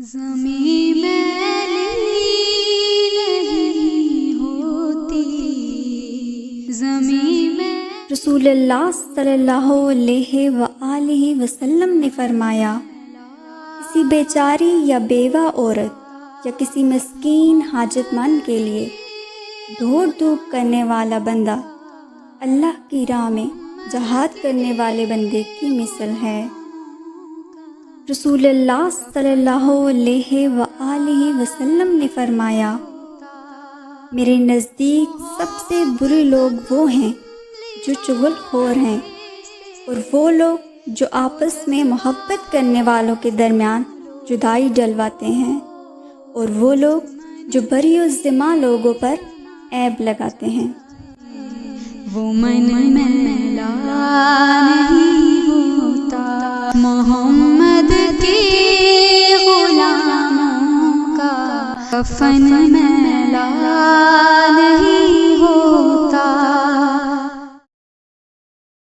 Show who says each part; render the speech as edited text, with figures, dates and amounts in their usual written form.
Speaker 1: زمیں میلی نہیں ہوتی، زمیں میں
Speaker 2: رسول اللہ صلی اللہ علیہ وآلہ وسلم نے فرمایا، کسی بیچاری یا بیوہ عورت یا کسی مسکین حاجت مند کے لیے دوڑ دھوپ کرنے والا بندہ اللہ کی راہ میں جہاد کرنے والے بندے کی مثل ہے۔ رسول اللہ صلی اللہ علیہ وآلہ وسلم نے فرمایا، میرے نزدیک سب سے برے لوگ وہ ہیں جو چغل خور ہیں، اور وہ لوگ جو آپس میں محبت کرنے والوں کے درمیان جدائی ڈلواتے ہیں، اور وہ لوگ جو بری الذمہ لوگوں پر عیب لگاتے ہیں۔
Speaker 1: وہ من میلا نہیں ہوتا محمد کے غلاموں کا، کفن میلا